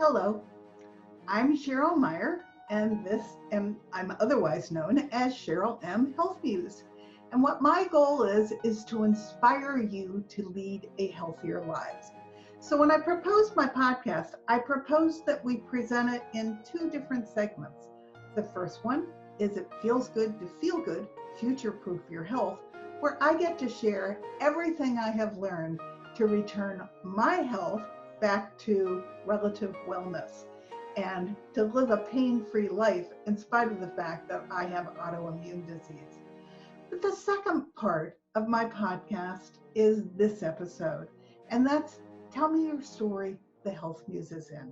Hello, I'm Cheryl Meyer, and I'm otherwise known as Cheryl M. Health Muse. And what my goal is to inspire you to lead a healthier life. So when I proposed my podcast, I proposed that we present it in two different segments. The first one is It Feels Good to Feel Good, Future-Proof Your Health, where I get to share everything I have learned to return my health back to relative wellness and to live a pain-free life in spite of the fact that I have autoimmune disease. But the second part of my podcast is this episode, and that's Tell Me Your Story, the Health Muse is in.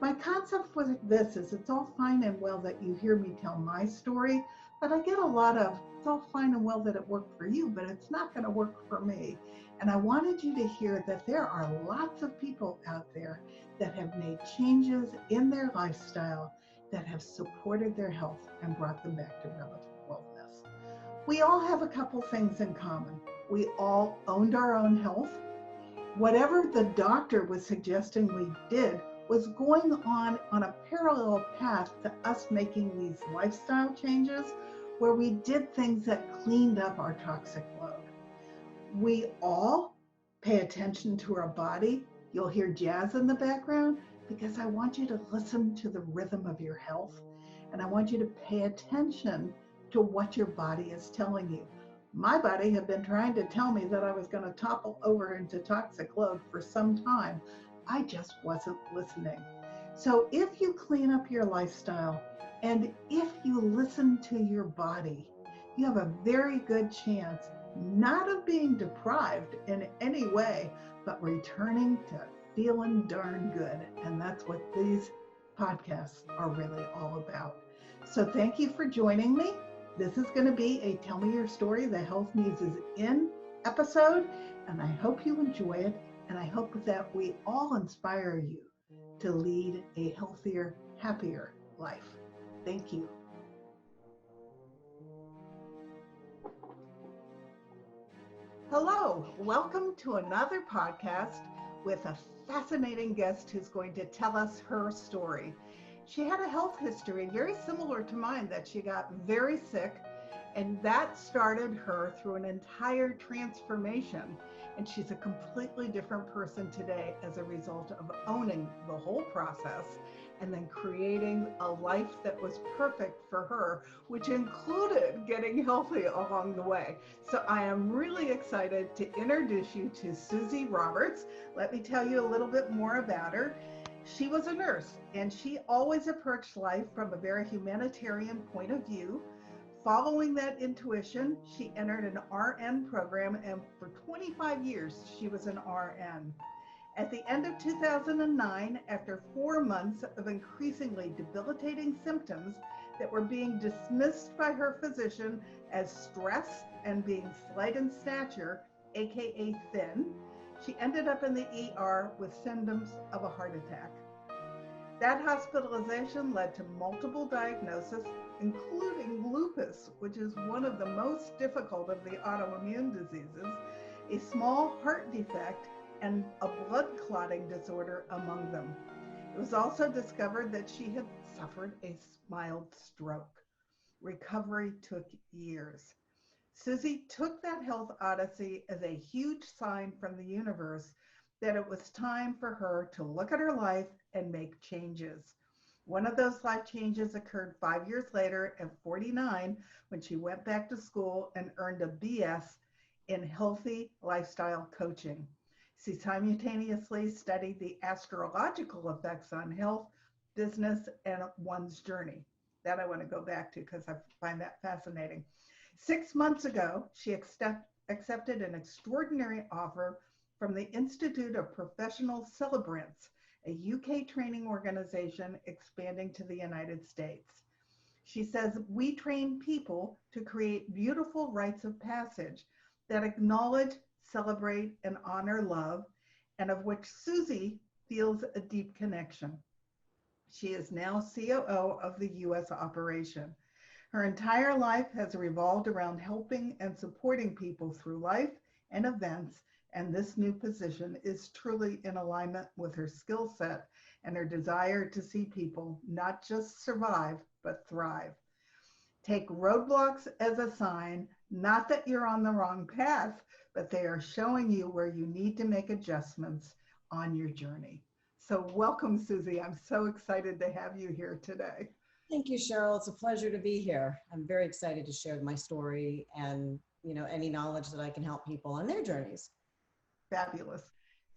My concept with this is it's all fine and well that you hear me tell my story, but I get a lot of, it's all fine and well that it worked for you, but it's not going to work for me. And I wanted you to hear that there are lots of people out there that have made changes in their lifestyle that have supported their health and brought them back to relative wellness. We all have a couple things in common. We all owned our own health. Whatever the doctor was suggesting we did was going on a parallel path to us making these lifestyle changes where we did things that cleaned up our toxic load. We all pay attention to our body. You'll hear jazz in the background because I want you to listen to the rhythm of your health, and I want you to pay attention to what your body is telling you. My body had been trying to tell me that I was going to topple over into toxic load for some time. I just wasn't listening. So if you clean up your lifestyle and if you listen to your body, you have a very good chance not of being deprived in any way, but returning to feeling darn good. And that's what these podcasts are really all about. So thank you for joining me. This is going to be a Tell Me Your Story, the Health Muse is in episode, and I hope you enjoy it. And I hope that we all inspire you to lead a healthier, happier life. Thank you. Hello, welcome to another podcast with a fascinating guest who's going to tell us her story. She had a health history very similar to mine, that she got very sick, and that started her through an entire transformation. And she's a completely different person today as a result of owning the whole process and then creating a life that was perfect for her, which included getting healthy along the way. So I am really excited to introduce you to Susie Roberts. Let me tell you a little bit more about her. She was a nurse, and she always approached life from a very humanitarian point of view. Following that intuition, she entered an RN program, and for 25 years, she was an RN. At the end of 2009, after 4 months of increasingly debilitating symptoms that were being dismissed by her physician as stress and being slight in stature, aka thin, she ended up in the ER with symptoms of a heart attack. That hospitalization led to multiple diagnoses, including lupus, which is one of the most difficult of the autoimmune diseases, a small heart defect, and a blood clotting disorder among them. It was also discovered that she had suffered a mild stroke. Recovery took years. Susie took that health odyssey as a huge sign from the universe that it was time for her to look at her life and make changes. One of those life changes occurred 5 years later at 49 when she went back to school and earned a BS in healthy lifestyle coaching. She simultaneously studied the astrological effects on health, business, and one's journey. That I want to go back to because I find that fascinating. 6 months ago, she accepted an extraordinary offer from the Institute of Professional Celebrants, a UK training organization expanding to the United States. She says, we train people to create beautiful rites of passage that acknowledge, celebrate, and honor love, and of which Susie feels a deep connection. She is now COO of the US operation. Her entire life has revolved around helping and supporting people through life and events And this new position is truly in alignment with her skill set and her desire to see people not just survive, but thrive. Take roadblocks as a sign, not that you're on the wrong path, but they are showing you where you need to make adjustments on your journey. So welcome, Susie. I'm so excited to have you here today. Thank you, Cheryl. It's a pleasure to be here. I'm very excited to share my story and, any knowledge that I can help people on their journeys. Fabulous.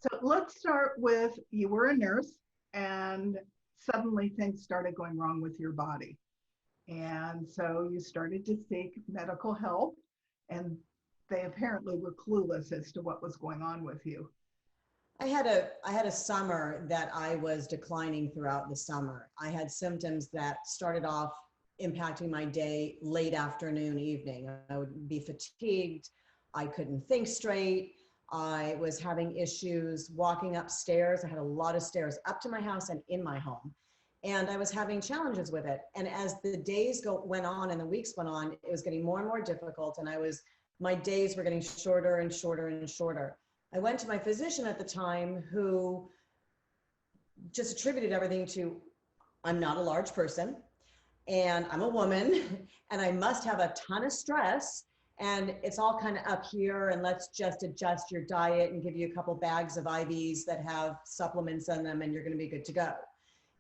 So let's start with, you were a nurse and suddenly things started going wrong with your body. And so you started to seek medical help, and they apparently were clueless as to what was going on with you. I had a summer that I was declining throughout the summer. I had symptoms that started off impacting my day late afternoon, evening. I would be fatigued. I couldn't think straight. I was having issues walking upstairs. I had a lot of stairs up to my house and in my home. And I was having challenges with it. And as the days went on and the weeks went on, it was getting more and more difficult. And my days were getting shorter and shorter and shorter. I went to my physician at the time, who just attributed everything to, I'm not a large person and I'm a woman and I must have a ton of stress, and it's all kind of up here, and let's just adjust your diet and give you a couple bags of IVs that have supplements in them and you're going to be good to go.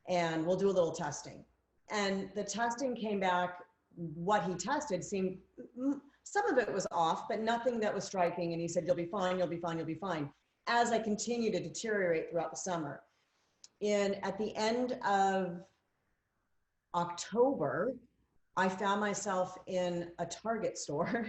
And we'll do a little testing. And the testing came back, what he tested seemed, some of it was off, but nothing that was striking. And he said, you'll be fine, you'll be fine, you'll be fine. As I continued to deteriorate throughout the summer. At the end of October, I found myself in a Target store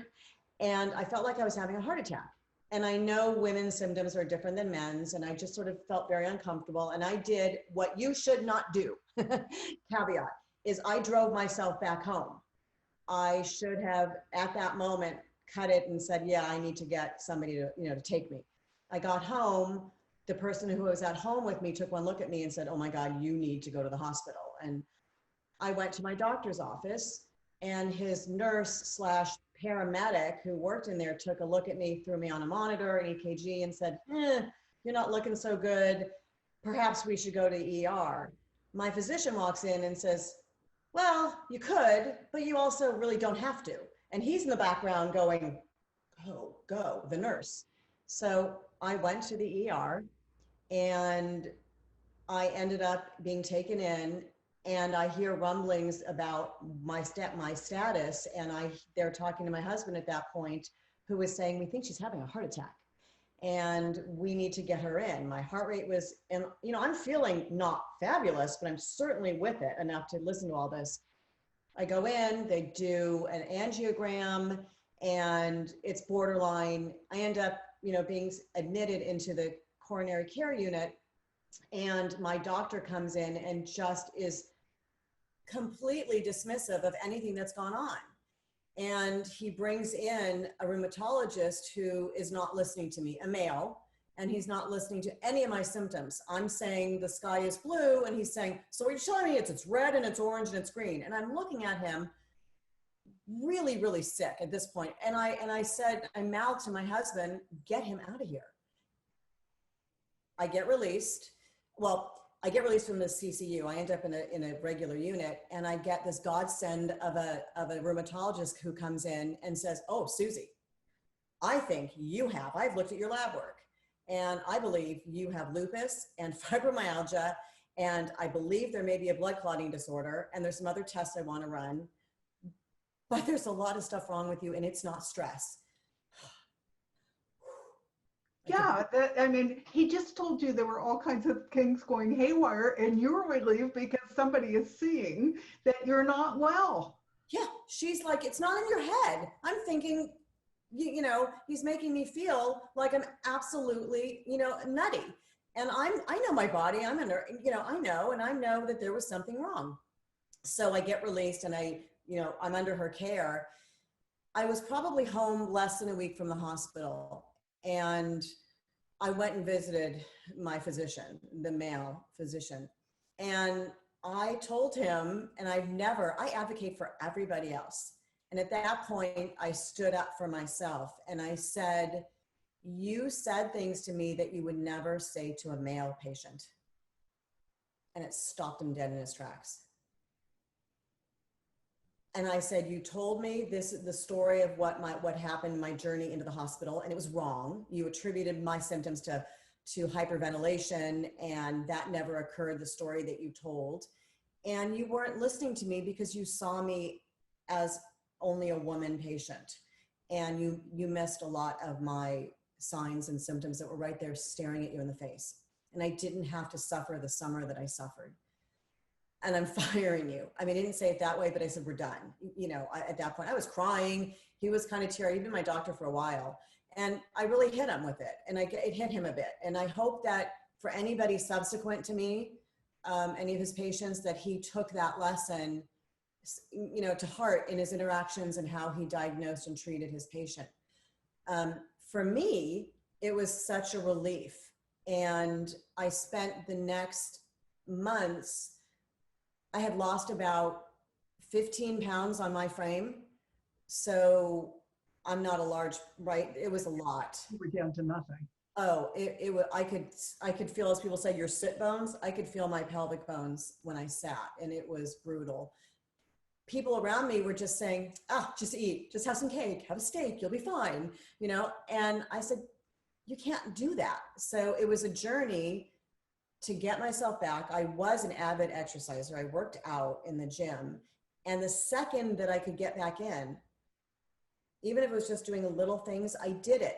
and I felt like I was having a heart attack. And I know women's symptoms are different than men's, and I just sort of felt very uncomfortable. And I did what you should not do, caveat, is I drove myself back home. I should have, at that moment, cut it and said, yeah, I need to get somebody to take me. I got home. The person who was at home with me took one look at me and said, oh my God, you need to go to the hospital. And I went to my doctor's office, and his nurse / paramedic who worked in there took a look at me, threw me on a monitor, an EKG, and said, you're not looking so good. Perhaps we should go to ER. My physician walks in and says, well, you could, but you also really don't have to. And he's in the background going, go, the nurse. So I went to the ER and I ended up being taken in, and I hear rumblings about my status, and they're talking to my husband at that point, who was saying, we think she's having a heart attack and we need to get her in. My heart rate was, and I'm feeling not fabulous, but I'm certainly with it enough to listen to all this. I go in, they do an angiogram, and it's borderline. I end up, being admitted into the coronary care unit, and my doctor comes in and just is completely dismissive of anything that's gone on. And he brings in a rheumatologist who is not listening to me, a male, and he's not listening to any of my symptoms. I'm saying the sky is blue, and he's saying, so what you're showing me, it's red and it's orange and it's green. And I'm looking at him really, really sick at this point. And I said, I mouthed to my husband, get him out of here. I get released. Well, I get released from the CCU. I end up in a regular unit, and I get this godsend of a rheumatologist who comes in and says, oh, Susie, I've looked at your lab work, and I believe you have lupus and fibromyalgia, and I believe there may be a blood clotting disorder, and there's some other tests I want to run, but there's a lot of stuff wrong with you, and it's not stress. Yeah, he just told you there were all kinds of things going haywire, and you're relieved because somebody is seeing that you're not well. Yeah, she's like, it's not in your head. I'm thinking, he's making me feel like I'm absolutely, nutty. And I know my body. I'm under, I know that there was something wrong. So I get released, and I'm under her care. I was probably home less than a week from the hospital. And I went and visited my physician, the male physician. And I told him, and I advocate for everybody else. And at that point, I stood up for myself and I said, you said things to me that you would never say to a male patient. And it stopped him dead in his tracks. And I said, you told me the story of what happened, my journey into the hospital, and it was wrong. You attributed my symptoms to hyperventilation, and that never occurred, the story that you told. And you weren't listening to me because you saw me as only a woman patient. And you missed a lot of my signs and symptoms that were right there staring at you in the face. And I didn't have to suffer the summer that I suffered. And I'm firing you. I mean, I didn't say it that way, but I said, we're done. You know, at that point I was crying. He was kind of teary. He'd been my doctor for a while. And I really hit him with it. And it hit him a bit. And I hope that for anybody subsequent to me, any of his patients, that he took that lesson, you know, to heart in his interactions and how he diagnosed and treated his patient. For me, it was such a relief. And I spent the next months, I had lost about 15 pounds on my frame. So I'm not a large, right? It was a lot. You were down to nothing. Oh, it was, I could feel, as people say, your sit bones. I could feel my pelvic bones when I sat, and it was brutal. People around me were just saying, just eat, just have some cake, have a steak, you'll be fine, you know? And I said, you can't do that. So it was a journey to get myself back. I was an avid exerciser. I worked out in the gym. And the second that I could get back in, even if it was just doing little things, I did it.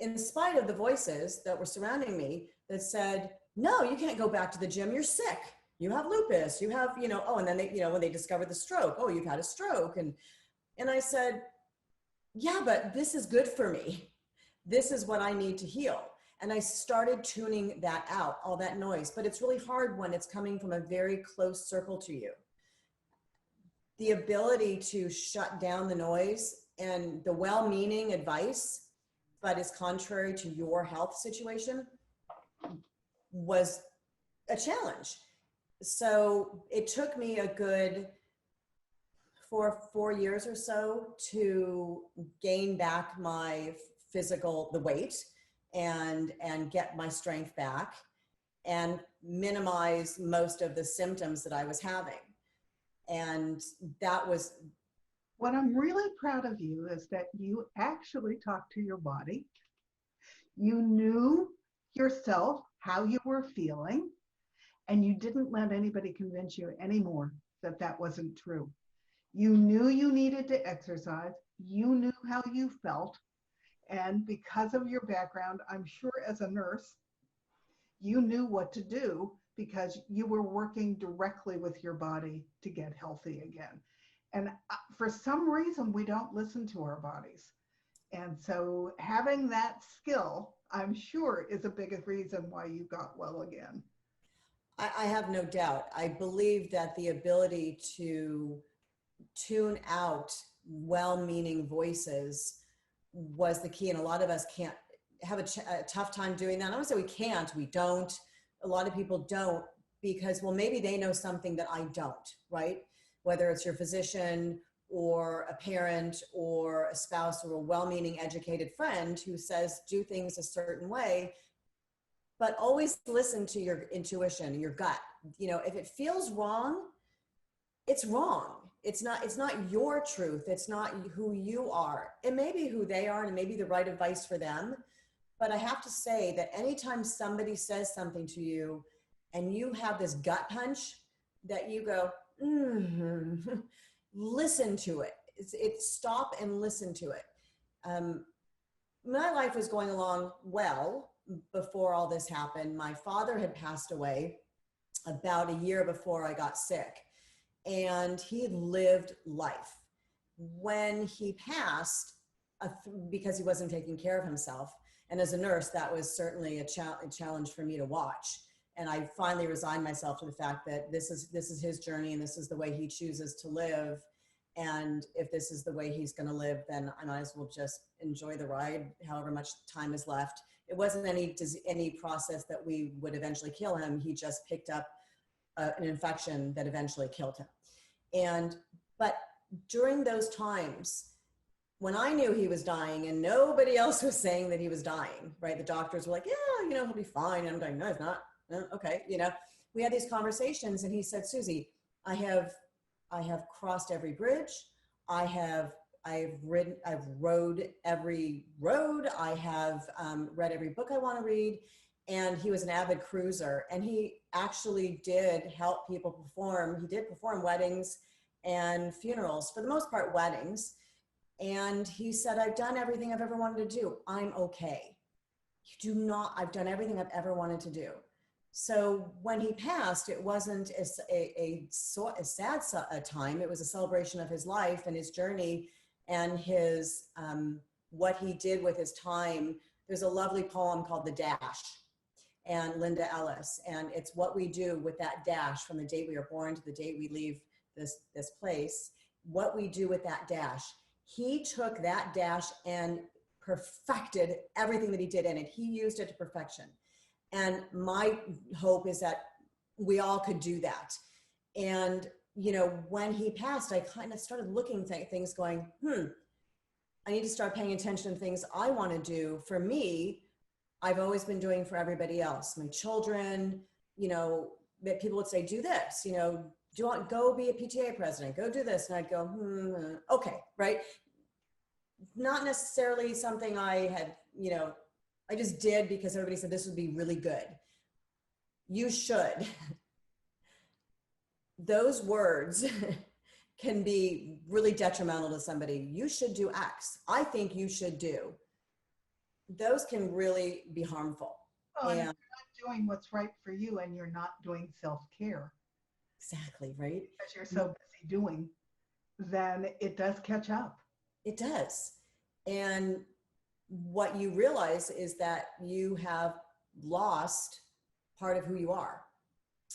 In spite of the voices that were surrounding me that said, no, you can't go back to the gym. You're sick. You have lupus. You have, you know, and then they, you know, when they discovered the stroke, you've had a stroke. And I said, yeah, but this is good for me. This is what I need to heal. And I started tuning that out, all that noise. But it's really hard when it's coming from a very close circle to you. The ability to shut down the noise and the well-meaning advice, but is contrary to your health situation, was a challenge. So it took me a good 4 years or so to gain back my physical, the weight, and get my strength back and minimize most of the symptoms that I was having. And that was... What I'm really proud of you is that you actually talked to your body. You knew yourself how you were feeling, and you didn't let anybody convince you anymore that that wasn't true. You knew you needed to exercise. You knew how you felt. And because of your background, I'm sure as a nurse, you knew what to do because you were working directly with your body to get healthy again. And for some reason, we don't listen to our bodies. And so having that skill, I'm sure, is a big reason why you got well again. I have no doubt. I believe that the ability to tune out well-meaning voices was the key. And a lot of us can't have a tough time doing that. I don't say we can't, we don't. A lot of people don't because, well, maybe they know something that I don't, right? Whether it's your physician or a parent or a spouse or a well-meaning educated friend who says, do things a certain way, but always listen to your intuition, your gut. You know, if it feels wrong, it's wrong. It's not your truth. It's not who you are. It may be who they are, and it may be the right advice for them. But I have to say that anytime somebody says something to you and you have this gut punch that you go, listen to it. Stop and listen to it. My life was going along well before all this happened. My father had passed away about a year before I got sick, and he lived life. When he passed, because he wasn't taking care of himself, and as a nurse, that was certainly a challenge for me to watch. And I finally resigned myself to the fact that this is his journey, and this is the way he chooses to live. And if this is the way he's going to live, then I might as well just enjoy the ride, however much time is left. It wasn't any process that we would eventually kill him. He just picked up an infection that eventually killed him. But during those times, when I knew he was dying and nobody else was saying that he was dying, right? The doctors were like, yeah, he'll be fine. And I'm going, no, he's not. Okay. We had these conversations and he said, Susie, I have crossed every bridge. I've rode every road. I have read every book I want to read. And he was an avid cruiser, and he actually did help people perform. He did perform weddings and funerals, for the most part, weddings. And he said, I've done everything I've ever wanted to do. I'm okay. I've done everything I've ever wanted to do. So when he passed, it wasn't a sad time. It was a celebration of his life and his journey and his, what he did with his time. There's a lovely poem called The Dash, and Linda Ellis. And it's what we do with that dash from the date we are born to the date we leave this place, what we do with that dash. He took that dash and perfected everything that he did in it. He used it to perfection. And my hope is that we all could do that. And, when he passed, I kind of started looking at things going, I need to start paying attention to things I want to do. For me, I've always been doing for everybody else, my children, that people would say, do this, do you want to go be a PTA president? Go do this. And I'd go, okay, right? Not necessarily something I had, I just did because everybody said this would be really good. You should. Those words can be really detrimental to somebody. You should do X. I think you should do. Those can really be harmful. Oh, and if you're not doing what's right for you and you're not doing self-care. Exactly, right? Because you're so busy doing, then it does catch up. It does. And what you realize is that you have lost part of who you are.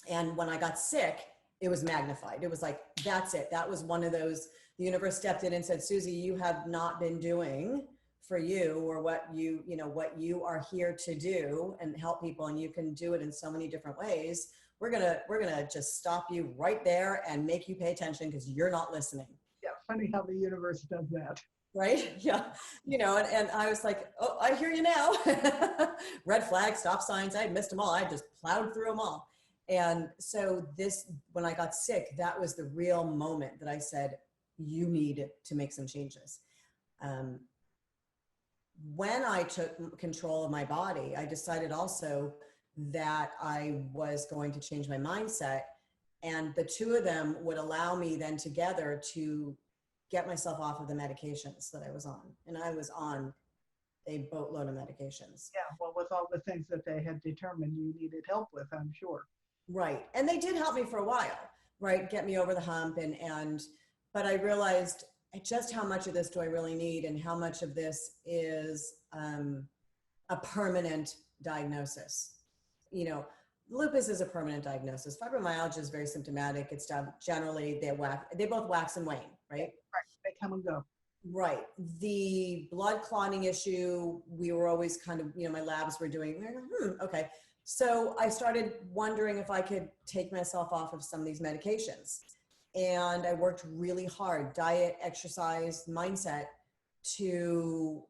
And when I got sick, it was magnified. It was like, that's it. That was one of those, the universe stepped in and said, Susie, you have not been doing for you or what you are here to do and help people. And you can do it in so many different ways. We're going to just stop you right there and make you pay attention because you're not listening. Yeah. Funny how the universe does that. Right. Yeah. And I was like, oh, I hear you now. Red flags, stop signs. I had missed them all. I just plowed through them all. And so when I got sick, that was the real moment that I said, you need to make some changes. When I took control of my body, I decided also that I was going to change my mindset, and the two of them would allow me then together to get myself off of the medications that I was on. And I was on a boatload of medications. Yeah, well, with all the things that they had determined you needed help with, I'm sure. Right. And they did help me for a while, right? Get me over the hump. But I realized just how much of this do I really need and how much of this is a permanent diagnosis. Lupus is a permanent diagnosis. Fibromyalgia is very symptomatic. It's generally, they both wax and wane, right? Right. They come and go. Right. The blood clotting issue, we were always kind of, my labs were doing, okay. So I started wondering if I could take myself off of some of these medications. And I worked really hard, diet, exercise, mindset, to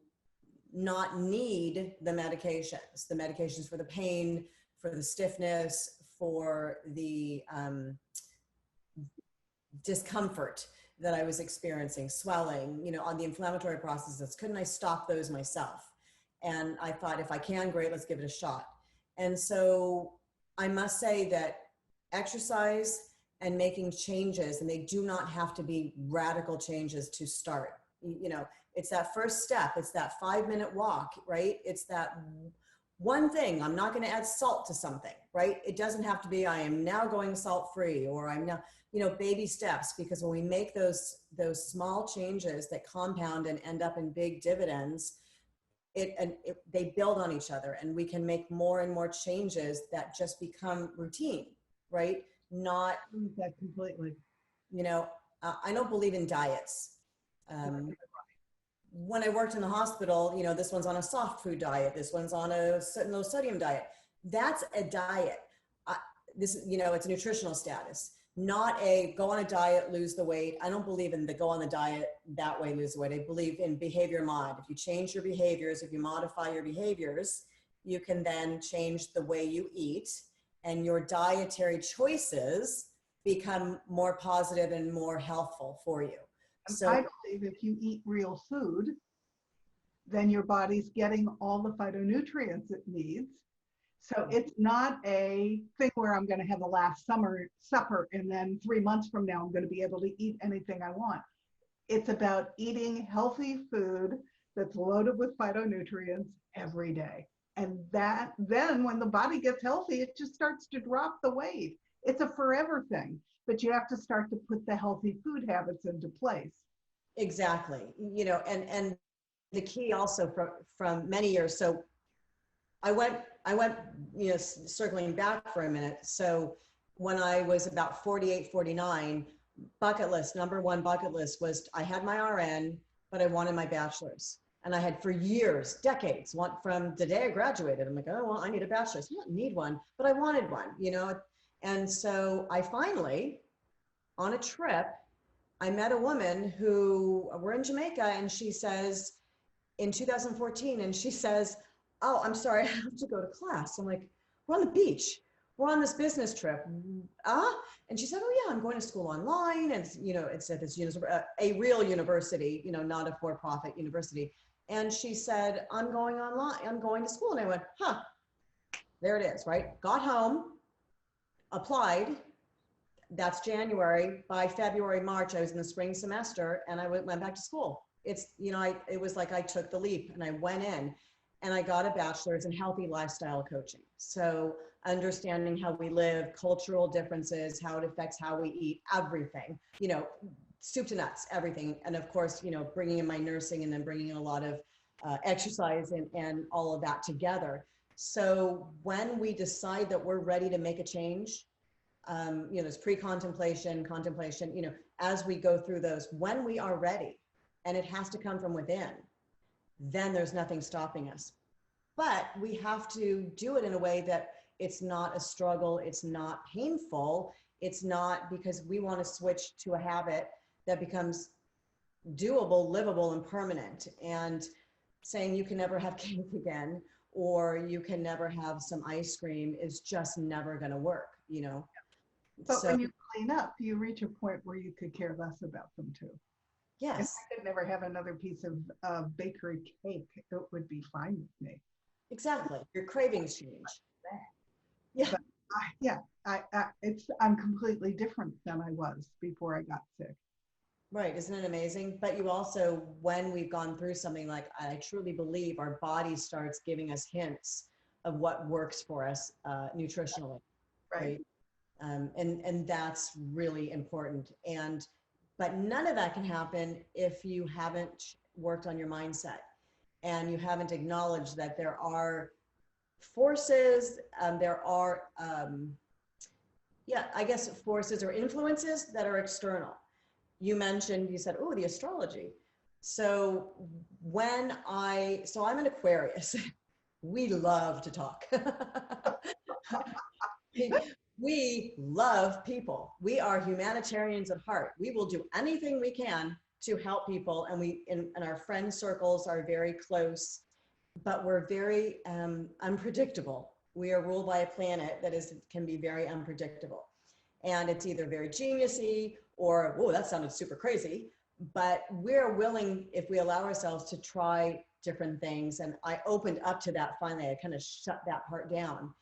not need the medications for the pain, for the stiffness, for the discomfort that I was experiencing, swelling, on the inflammatory processes. Couldn't I stop those myself? And I thought, if I can, great, let's give it a shot. And so I must say that exercise and making changes, and they do not have to be radical changes to start. It's that first step. It's that 5-minute walk, right? It's that one thing. I'm not going to add salt to something, right? It doesn't have to be, I am now going salt-free, or I'm now, baby steps, because when we make those small changes that compound and end up in big dividends, they build on each other, and we can make more and more changes that just become routine, right? Not that completely. I don't believe in diets. When I worked in the hospital, this one's on a soft food diet, this one's on a low sodium diet. That's a diet. It's a nutritional status. not a go on a diet, lose the weight. I don't believe in the go on the diet, that way lose the weight. I believe in behavior mod. If you change your behaviors, if you modify your behaviors, you can then change the way you eat, and your dietary choices become more positive and more healthful for you. So I believe if you eat real food, then your body's getting all the phytonutrients it needs. So it's not a thing where I'm going to have a last summer supper and then 3 months from now I'm going to be able to eat anything I want. It's about eating healthy food that's loaded with phytonutrients every day. And that then when the body gets healthy, it just starts to drop the weight. It's a forever thing, but you have to start to put the healthy food habits into place. exactly, you know, and the key also from many years. So I went, you know, circling back for a minute. So when I was about 48, 49, bucket list, number one bucket list was I had my RN, but I wanted my bachelor's. And I had for years, decades, from the day I graduated, I'm like, oh, well, I need a bachelor's. I don't need one, but I wanted one, you know? And so I finally, on a trip, I met a woman who, we're in Jamaica, and she says, in 2014, and she says, oh, I'm sorry, I have to go to class. I'm like, we're on the beach. We're on this business trip. And she said, oh yeah, I'm going to school online. And you know, it's at this a real university, you know, not a for-profit university. And she said, I'm going online, I'm going to school. And I went, huh, there it is, right? Got home, applied. That's January. By February, March, I was in the spring semester and I went back to school. It's, you know, it was like I took the leap and I went in and I got a bachelor's in healthy lifestyle coaching. So understanding how we live, cultural differences, how it affects how we eat, everything, you know, soup to nuts, everything. And of course, you know, bringing in my nursing and then bringing in a lot of exercise and all of that together. So when we decide that we're ready to make a change, you know, there's pre-contemplation, contemplation, you know, as we go through those, when we are ready, and it has to come from within, then there's nothing stopping us. But we have to do it in a way that it's not a struggle, it's not painful, it's not because we want to switch to a habit that becomes doable, livable, and permanent. And saying you can never have cake again, or you can never have some ice cream is just never going to work, you know? But So, when you clean up, you reach a point where you could care less about them too. yes. If I could never have another piece of bakery cake, it would be fine with me. Exactly. Your cravings change. Yeah. But I'm completely different than I was before I got sick. Right. Isn't it amazing? But you also, when we've gone through something like, I truly believe our body starts giving us hints of what works for us nutritionally. Right. And that's really important. But none of that can happen if you haven't worked on your mindset and you haven't acknowledged that there are forces, I guess forces or influences that are external. You said, oh, the astrology. So I'm an Aquarius. We love to talk. We love people. We are humanitarians at heart. We will do anything we can to help people. And our friend circles are very close, but we're very unpredictable. We are ruled by a planet that can be very unpredictable. And it's either very geniusy or, whoa, that sounded super crazy. But we're willing, if we allow ourselves to try different things. And I opened up to that finally. I kind of shut that part down.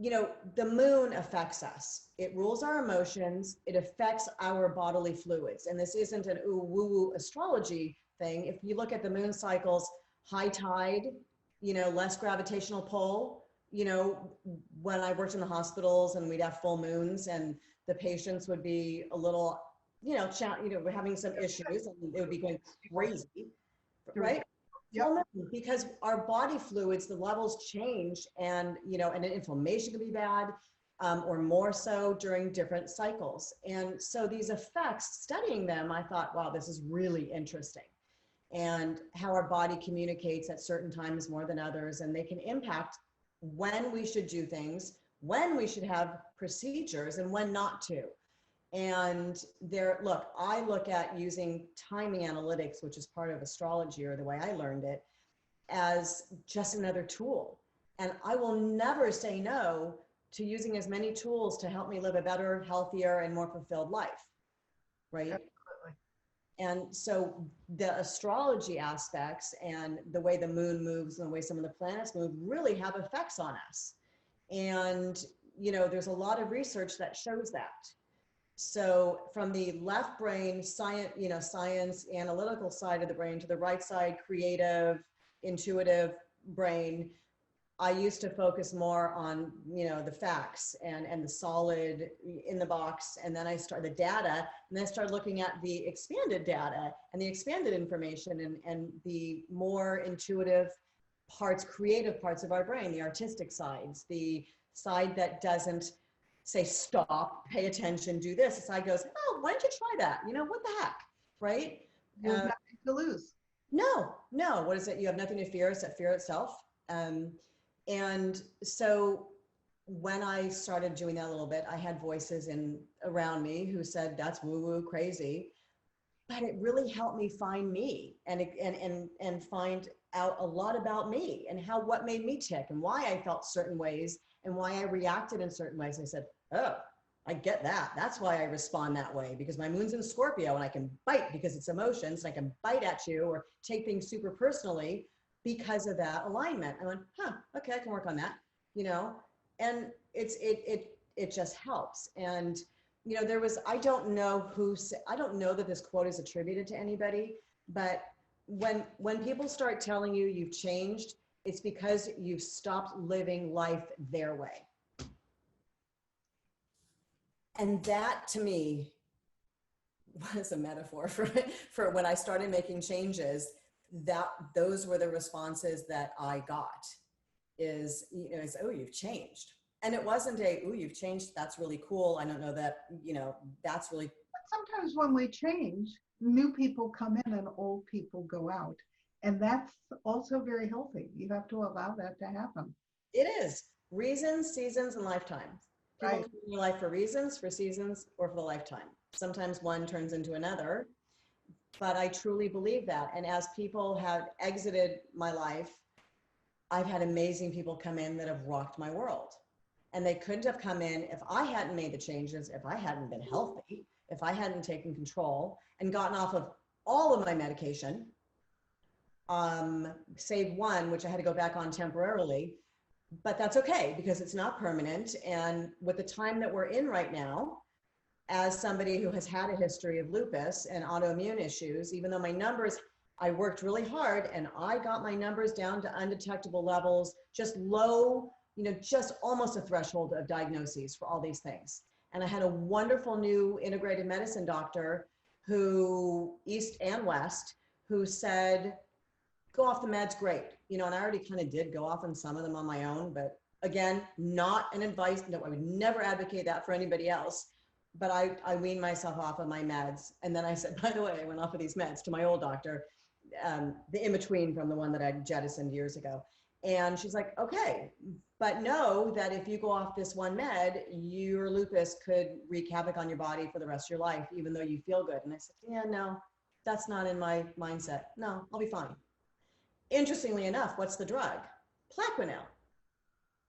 You know, the moon affects us. It rules our emotions. It affects our bodily fluids. And this isn't an woo-woo astrology thing. If you look at the moon cycles, high tide, you know, less gravitational pull. You know, when I worked in the hospitals and we'd have full moons and the patients would be a little, we're having some issues and they would be going crazy, right? Yep. Because our body fluids, the levels change and inflammation can be bad or more so during different cycles. And so these effects, studying them, I thought, wow, this is really interesting. And how our body communicates at certain times more than others, and they can impact when we should do things, when we should have procedures and when not to. And I look at using timing analytics, which is part of astrology, or the way I learned it, as just another tool. And I will never say no to using as many tools to help me live a better, healthier, and more fulfilled life, right? Absolutely. And so the astrology aspects and the way the moon moves and the way some of the planets move really have effects on us. And, there's a lot of research that shows that. So from the left brain, science, analytical side of the brain, to the right side, creative, intuitive brain, I used to focus more on, the facts and the solid in the box. And then I started the data, and then I started looking at the expanded data and the expanded information and the more intuitive parts, creative parts of our brain, the artistic sides, the side that doesn't say, stop, pay attention, do this. The side goes, oh, why don't you try that? What the heck, right? You have nothing to lose. No. What is it? You have nothing to fear except fear itself. And so when I started doing that a little bit, I had voices around me who said, that's woo-woo crazy. But it really helped me find me and find out a lot about me and what made me tick and why I felt certain ways and why I reacted in certain ways. I said, oh, I get that. That's why I respond that way, because my moon's in Scorpio and I can bite because it's emotions, and I can bite at you or take things super personally because of that alignment. I went, okay, I can work on that, and it just helps. And, I don't know that this quote is attributed to anybody, but when people start telling you you've changed, it's because you've stopped living life their way. And that, to me, was a metaphor for when I started making changes. Those were the responses that I got is, oh, you've changed. And it wasn't oh, you've changed. That's really cool. I don't know that, that's really. But sometimes when we change, new people come in and old people go out. And that's also very healthy. You have to allow that to happen. It is. Reasons, seasons, and lifetimes. People Right. come in your life for reasons, for seasons, or for the lifetime. Sometimes one turns into another. But I truly believe that. And as people have exited my life, I've had amazing people come in that have rocked my world. And they couldn't have come in if I hadn't made the changes, if I hadn't been healthy, if I hadn't taken control and gotten off of all of my medication, save one, which I had to go back on temporarily. But that's okay, because it's not permanent. And with the time that we're in right now, as somebody who has had a history of lupus and autoimmune issues, even though my numbers, I worked really hard and I got my numbers down to undetectable levels, just low, just almost a threshold of diagnoses for all these things. And I had a wonderful new integrated medicine doctor who, East and West, who said, go off the meds, great. And I already kind of did go off on some of them on my own, but again, not an advice, no, I would never advocate that for anybody else. But I weaned myself off of my meds. And then I said, by the way, I went off of these meds to my old doctor, the in-between from the one that I jettisoned years ago. And she's like, okay, but know that if you go off this one med, your lupus could wreak havoc on your body for the rest of your life, even though you feel good. And I said, yeah, no, that's not in my mindset. No, I'll be fine. Interestingly enough, what's the drug? Plaquenil,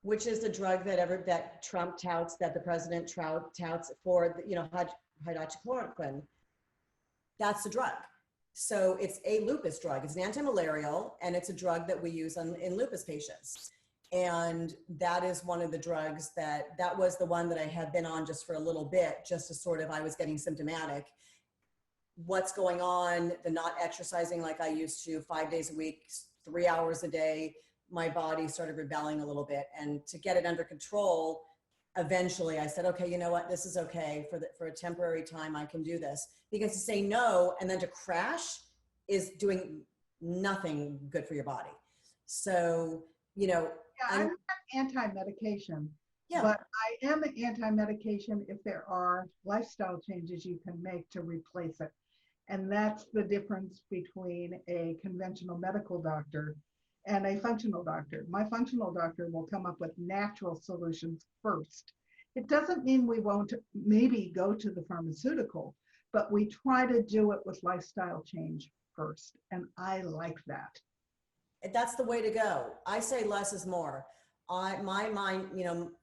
which is the drug that Trump touts, that the president touts for, hydroxychloroquine. That's the drug. So it's a lupus drug. It's an antimalarial, and it's a drug that we use in lupus patients. And that is one of the drugs that was the one that I had been on just for a little bit, just to sort of, I was getting symptomatic. What's going on, the not exercising like I used to, 5 days a week, 3 hours a day, my body started rebelling a little bit. And to get it under control, eventually I said, okay, you know what, this is okay for a temporary time, I can do this. Because to say no and then to crash is doing nothing good for your body. So, Yeah, I'm not anti-medication, yeah. But I am anti-medication if there are lifestyle changes you can make to replace it. And that's the difference between a conventional medical doctor and a functional doctor. My functional doctor will come up with natural solutions first. It doesn't mean we won't maybe go to the pharmaceutical, but we try to do it with lifestyle change first. And I like that. That's the way to go. I say less is more. My mind,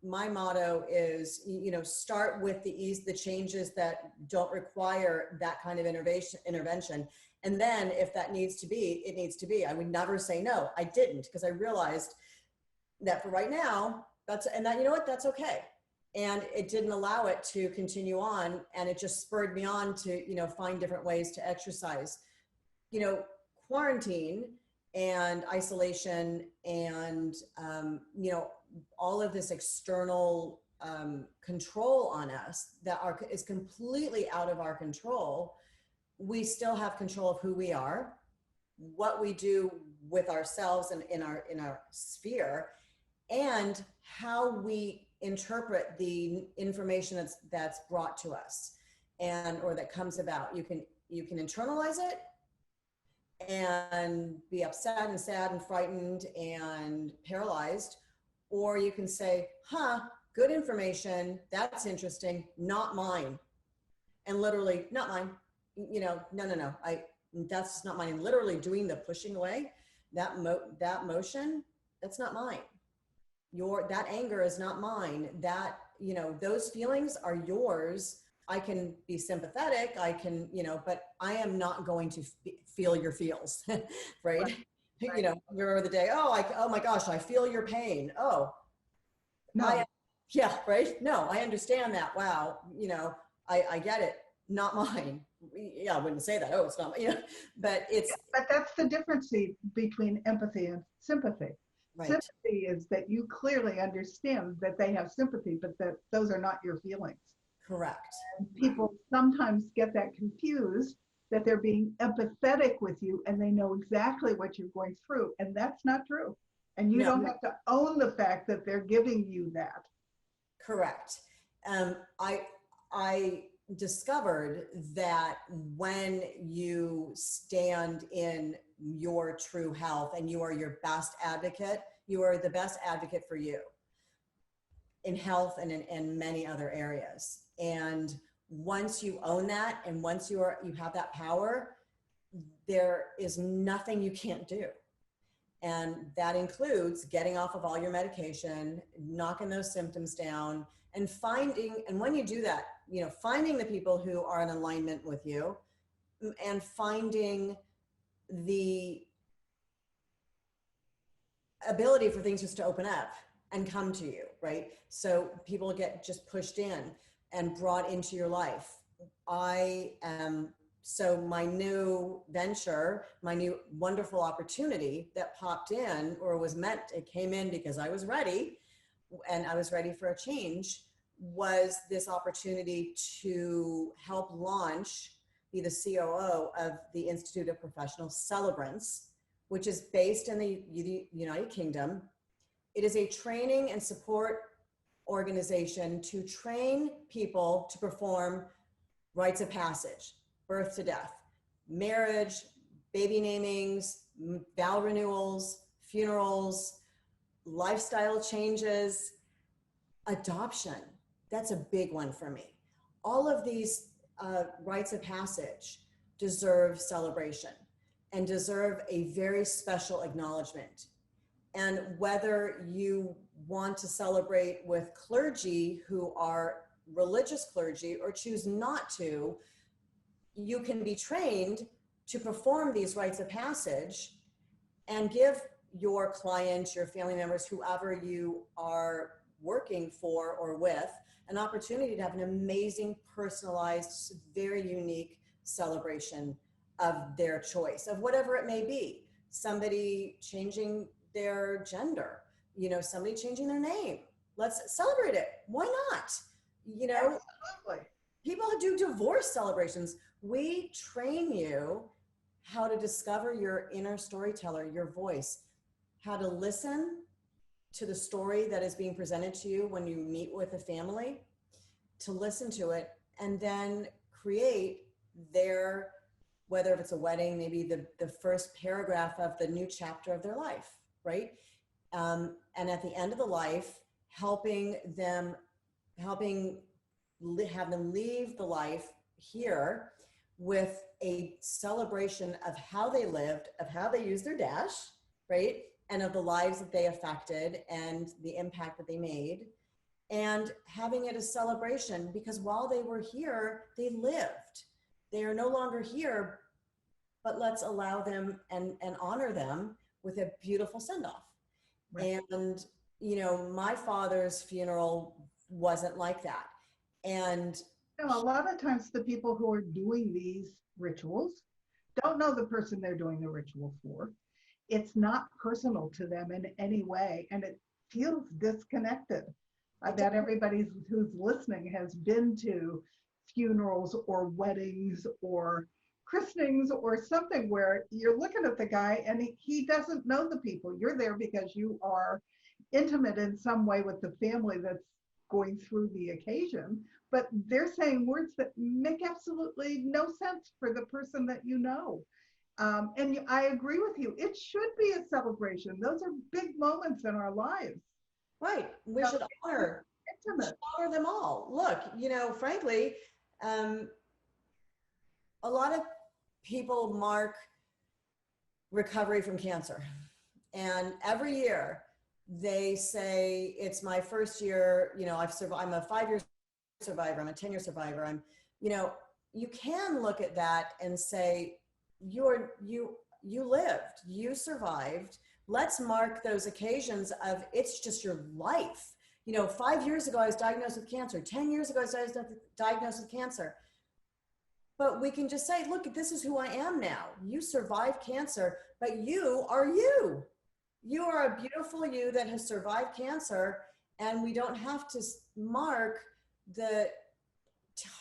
my motto is, start with the changes that don't require that kind of intervention. And then if that needs to be, it needs to be. I would never say no. I didn't, because I realized that for right now, that's okay. And it didn't allow it to continue on. And it just spurred me on to, find different ways to exercise. Quarantine and isolation and, all of this external control on us that is completely out of our control. We still have control of who we are, what we do with ourselves and in our sphere, and how we interpret the information that's brought to us or that comes about. You can internalize it and be upset and sad and frightened and paralyzed, or you can say, good information, that's interesting, not mine. And literally, not mine. No, that's not mine. And literally doing the pushing away, that motion, that's not mine. That anger is not mine. That, those feelings are yours. I can be sympathetic, but I am not going to feel your feels, right? Remember the day, oh my gosh, I feel your pain. Oh, no. Right? No, I understand that. Wow. I get it. Not mine. Yeah, I wouldn't say that. Oh, it's not, but it's. But that's the difference between empathy and sympathy. Right. Sympathy is that you clearly understand that they have sympathy, but that those are not your feelings. Correct. And people sometimes get that confused, that they're being empathetic with you and they know exactly what you're going through. And that's not true. And you don't have to own the fact that they're giving you that. Correct. I discovered that when you stand in your true health and you are your best advocate, you are the best advocate for you in health and in many other areas. And once you own that, and once you have that power, there is nothing you can't do. And that includes getting off of all your medication, knocking those symptoms down, and when you do that, finding the people who are in alignment with you, and finding the ability for things just to open up and come to you, right? So people get just pushed in and brought into your life. So my new venture, my new wonderful opportunity that popped in, or it came in because I was ready, and I was ready for a change, was this opportunity to help be the COO of the Institute of Professional Celebrants, which is based in the United Kingdom. It is a training and support organization to train people to perform rites of passage, birth to death, marriage, baby namings, vow renewals, funerals, lifestyle changes, adoption. That's a big one for me. All of these rites of passage deserve celebration and deserve a very special acknowledgement. And whether you want to celebrate with clergy who are religious clergy or choose not to, you can be trained to perform these rites of passage and give your clients, your family members, whoever you are working for or with, an opportunity to have an amazing, personalized, very unique celebration of their choice, of whatever it may be. Somebody changing their gender, somebody changing their name. Let's celebrate it. Why not? Absolutely. People do divorce celebrations. We train you how to discover your inner storyteller, your voice, how to listen to the story that is being presented to you when you meet with a family, to listen to it, and then create whether if it's a wedding, maybe the first paragraph of the new chapter of their life. right? And at the end of the life, helping them, have them leave the life here with a celebration of how they lived, of how they used their dash, right? And of the lives that they affected and the impact that they made. And having it a celebration, because while they were here, they lived. They are no longer here, but let's allow them and honor them with a beautiful send-off. Right. And, you know, my father's funeral wasn't like that. And you know, a lot of times the people who are doing these rituals don't know the person they're doing the ritual for. It's not personal to them in any way, and it feels disconnected. I bet everybody who's listening has been to funerals or weddings or christenings or something where you're looking at the guy and he doesn't know the people. You're there because you are intimate in some way with the family that's going through the occasion, but they're saying words that make absolutely no sense for the person that you know. And I agree with you. It should be a celebration. Those are big moments in our lives. Right. We should honor them all. Look, you know, frankly, a lot of people mark recovery from cancer. And every year they say, it's my first year, you know, I'm a 5-year survivor, I'm a 10-year survivor. I'm, you know, you can look at that and say, you lived, you survived. Let's mark those occasions of it's just your life. You know, 5 years ago, I was diagnosed with cancer. 10 years ago, I was diagnosed with cancer. But we can just say, look, this is who I am now. You survived cancer, but you are you. You are a beautiful you that has survived cancer. And we don't have to mark the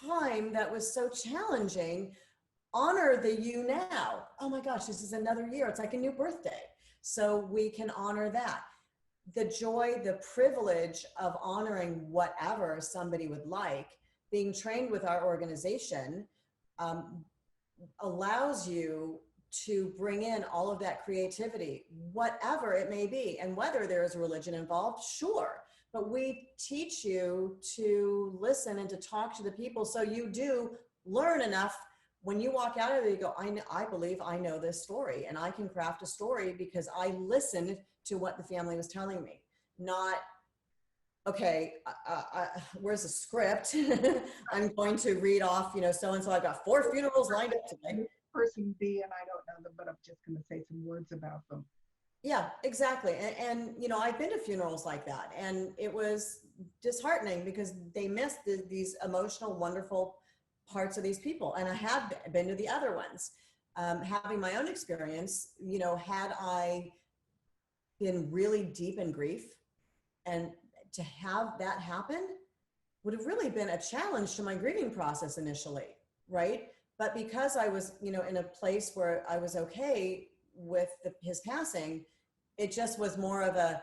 time that was so challenging. Honor the you now. Oh my gosh, this is another year. It's like a new birthday. So we can honor that. The joy, the privilege of honoring whatever somebody would like, being trained with our organization allows you to bring in all of that creativity, whatever it may be. And whether there is a religion involved, sure. But we teach you to listen and to talk to the people so you do learn enough. When you walk out of there, you go, I believe I know this story and I can craft a story because I listened to what the family was telling me. Not, okay, where's the script? I'm going to read off, you know, so-and-so, I've got 4 funerals lined up today. Person B, and I don't know them, but I'm just going to say some words about them. Yeah, exactly. And you know, I've been to funerals like that, and it was disheartening because they missed these emotional, wonderful parts of these people. And I have been to the other ones. Having my own experience, you know, had I been really deep in grief, and to have that happen would have really been a challenge to my grieving process initially, right? But because I was, you know, in a place where I was okay with his passing, it just was more of a,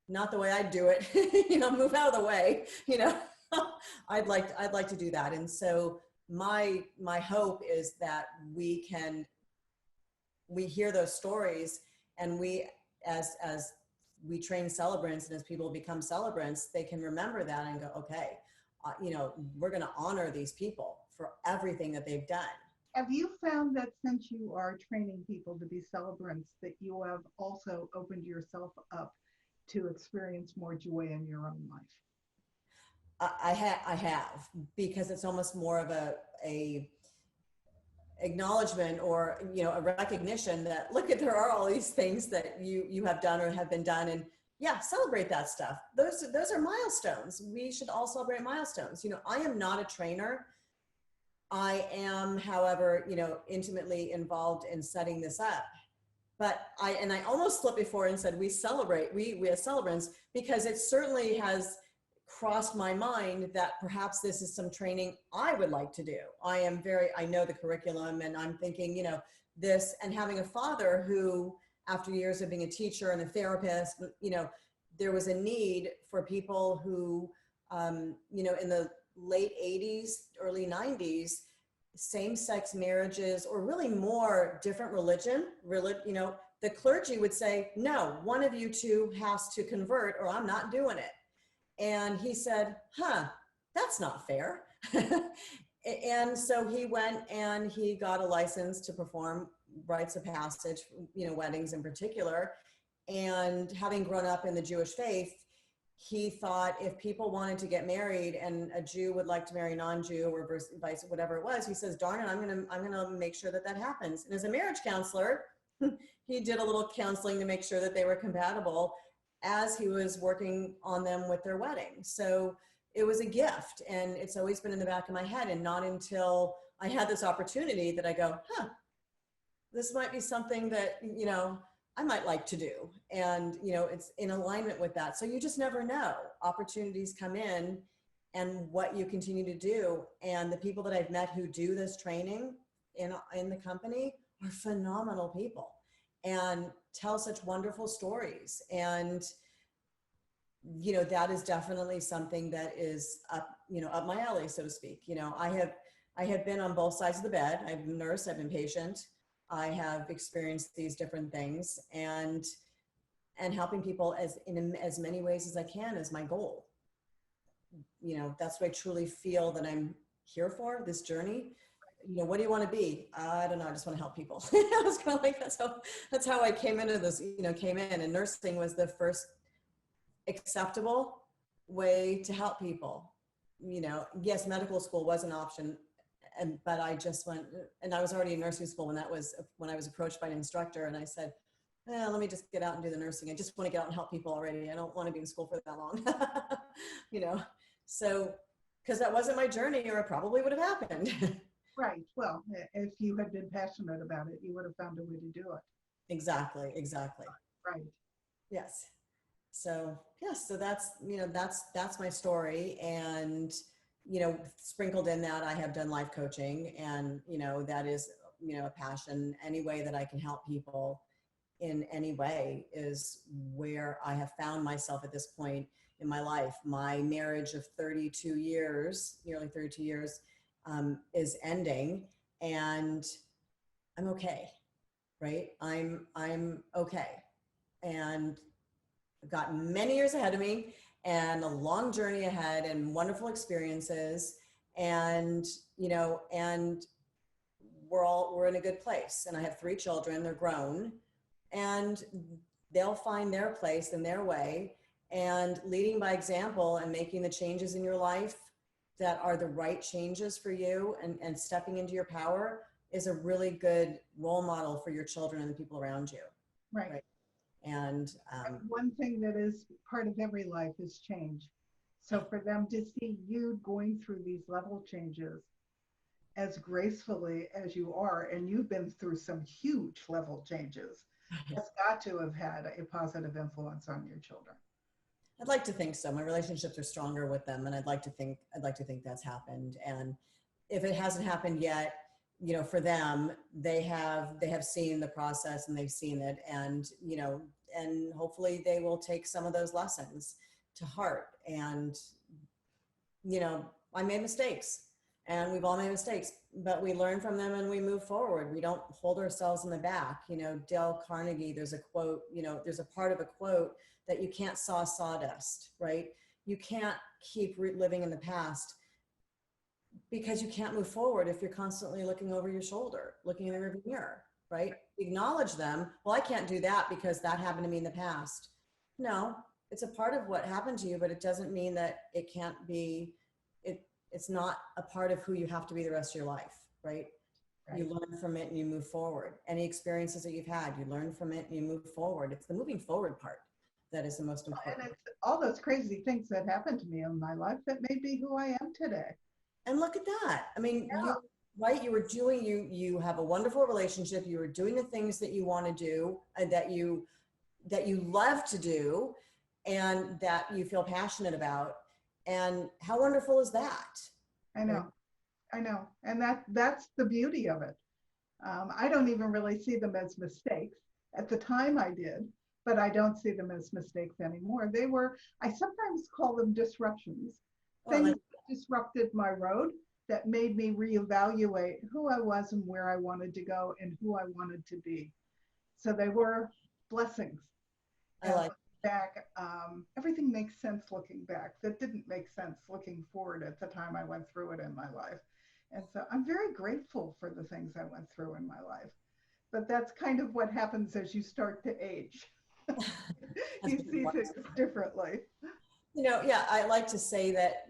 not the way I do it, you know, move out of the way, you know. I'd like to do that. And so my hope is that we hear those stories, and we, as we train celebrants and as people become celebrants, they can remember that and go, okay, you know, we're going to honor these people for everything that they've done. Have you found that since you are training people to be celebrants, that you have also opened yourself up to experience more joy in your own life? I have, because it's almost more of a acknowledgement, or, you know, a recognition that, look, there are all these things that you have done or have been done, and yeah, celebrate that stuff. Those are milestones. We should all celebrate milestones. You know, I am not a trainer. I am, however, you know, intimately involved in setting this up. But I almost slipped before and said we celebrate, we as celebrants, because it certainly has crossed my mind that perhaps this is some training I would like to do. I know the curriculum, and I'm thinking, you know, this, and having a father who, after years of being a teacher and a therapist, you know, there was a need for people who, you know, in the late 80s, early 90s, same-sex marriages, or really more different religion, you know, the clergy would say, no, one of you two has to convert or I'm not doing it. And he said, that's not fair. And so he went and he got a license to perform rites of passage, weddings in particular. And having grown up in the Jewish faith, he thought if people wanted to get married and a Jew would like to marry non-Jew or vice, whatever it was, he says, darn it, I'm gonna make sure that happens. And as a marriage counselor, he did a little counseling to make sure that they were compatible as he was working on them with their wedding. So it was a gift, and it's always been in the back of my head, and not until I had this opportunity that I go, this might be something that, I might like to do. And, it's in alignment with that. So you just never know. Opportunities come in and what you continue to do. And the people that I've met who do this training in the company are phenomenal people and tell such wonderful stories. And that is definitely something that is up my alley, so to speak. I have been on both sides of the bed. I've been a nurse, I've been patient. I have experienced these different things, and helping people in as many ways as I can is my goal. That's what I truly feel that I'm here for, this journey. What do you want to be? I don't know. I just want to help people. I was kind of like, that's how I came into this, and nursing was the first acceptable way to help people. Yes, medical school was an option, but I just went, and I was already in nursing school when I was approached by an instructor, and I said, let me just get out and do the nursing. I just want to get out and help people already. I don't want to be in school for that long. So, because that wasn't my journey, or it probably would have happened. Right. Well, if you had been passionate about it, you would have found a way to do it. Exactly. Right. Yes. So, yes, so that's my story. And, sprinkled in that, I have done life coaching, and, that is, a passion. Any way that I can help people in any way is where I have found myself at this point in my life. My marriage of 32 years, nearly 32 years, is ending, and I'm okay, right? I'm okay. And I've got many years ahead of me and a long journey ahead and wonderful experiences, and, and we're in a good place. And I have 3 children, they're grown, and they'll find their place in their way, and leading by example and making the changes in your life that are the right changes for you, and stepping into your power is a really good role model for your children and the people around you. Right. And one thing that is part of every life is change. So for them to see you going through these level changes as gracefully as you are, and you've been through some huge level changes, has got to have had a positive influence on your children. I'd like to think so. My relationships are stronger with them, and I'd like to think that's happened. And if it hasn't happened yet, for them, they have seen the process, and they've seen it, and and hopefully they will take some of those lessons to heart. And I made mistakes, and we've all made mistakes, but we learn from them and we move forward. We don't hold ourselves in the back. Dale Carnegie, there's a quote, there's a part of a quote that you can't saw sawdust, right? You can't keep living in the past, because you can't move forward if you're constantly looking over your shoulder, looking in the rearview mirror, right? Acknowledge them. Well, I can't do that because that happened to me in the past. No, it's a part of what happened to you, but it doesn't mean that it can't be, it's not a part of who you have to be the rest of your life, right? You learn from it and you move forward. Any experiences that you've had, you learn from it and you move forward. It's the moving forward part that is the most important. And it's all those crazy things that happened to me in my life that made me who I am today. And look at that. I mean, you have a wonderful relationship. You were doing the things that you want to do, and that you love to do, and that you feel passionate about. And how wonderful is that? I know. And that's the beauty of it. I don't even really see them as mistakes. At the time I did, but I don't see them as mistakes anymore. I sometimes call them disruptions. Things that disrupted my road, that made me reevaluate who I was and where I wanted to go and who I wanted to be. So they were blessings. I And like. back, everything makes sense looking back. That didn't make sense looking forward at the time I went through it in my life. And so I'm very grateful for the things I went through in my life. But that's kind of what happens as you start to age. That's You see things differently. Yeah, I like to say that,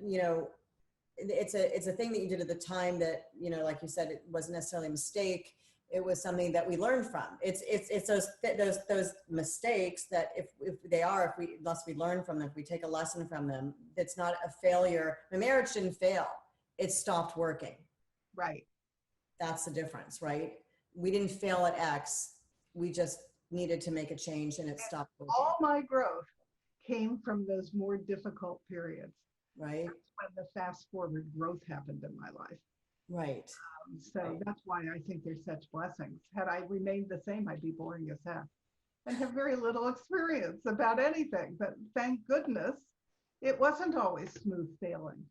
it's a thing that you did at the time that, like you said, it wasn't necessarily a mistake. It was something that we learned from. It's those mistakes that unless we learn from them, if we take a lesson from them, it's not a failure. My marriage didn't fail. It stopped working. Right. That's the difference, right? We didn't fail at X. We just needed to make a change and it stopped working. All my growth came from those more difficult periods. Right. That's when the fast forward growth happened in my life. Right. So right. That's why I think they're such blessings. Had I remained the same, I'd be boring as heck and have very little experience about anything. But thank goodness it wasn't always smooth sailing.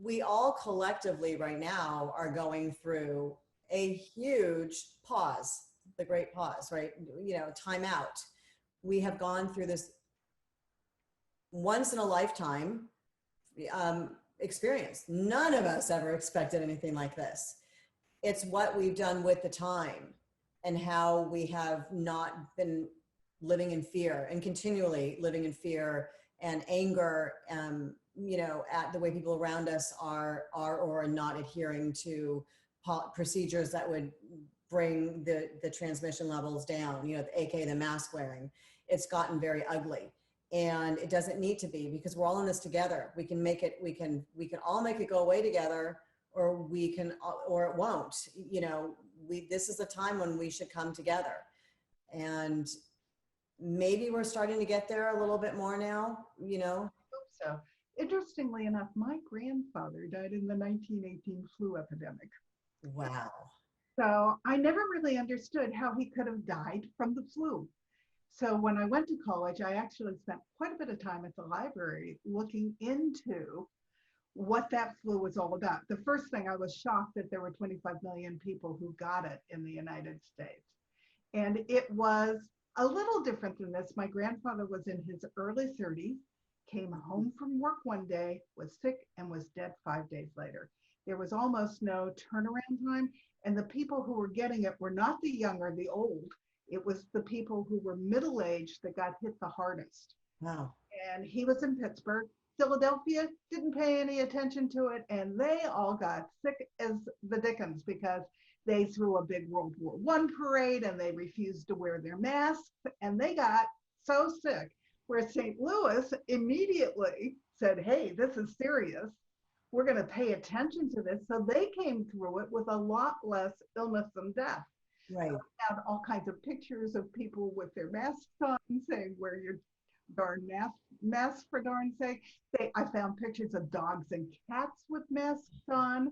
We all collectively right now are going through a huge pause, the great pause, right? Time out. We have gone through this once in a lifetime experience. None of us ever expected anything like this. It's what we've done with the time and how we have not been living in fear and continually living in fear and anger, at the way people around us are or are not adhering to procedures that would bring the transmission levels down, aka the mask wearing. It's gotten very ugly. And it doesn't need to be, because we're all in this together. We can make it, we can all make it go away together, or it won't. This is the time when we should come together. And maybe we're starting to get there a little bit more now, I hope so. Interestingly enough, my grandfather died in the 1918 flu epidemic. Wow. So I never really understood how he could have died from the flu. So when I went to college, I actually spent quite a bit of time at the library looking into what that flu was all about. The first thing, I was shocked that there were 25 million people who got it in the United States. And it was a little different than this. My grandfather was in his early 30s, came home from work one day, was sick, and was dead 5 days later. There was almost no turnaround time. And the people who were getting it were not the young or the old. It was the people who were middle-aged that got hit the hardest. Wow. And he was in Pittsburgh. Philadelphia didn't pay any attention to it, and they all got sick as the dickens because they threw a big World War I parade and they refused to wear their masks, and they got so sick where St. Louis immediately said, hey, this is serious. We're going to pay attention to this. So they came through it with a lot less illness and death. Right. So we had all kinds of pictures of people with their masks on saying, wear your darn mask for darn sake. I found pictures of dogs and cats with masks on.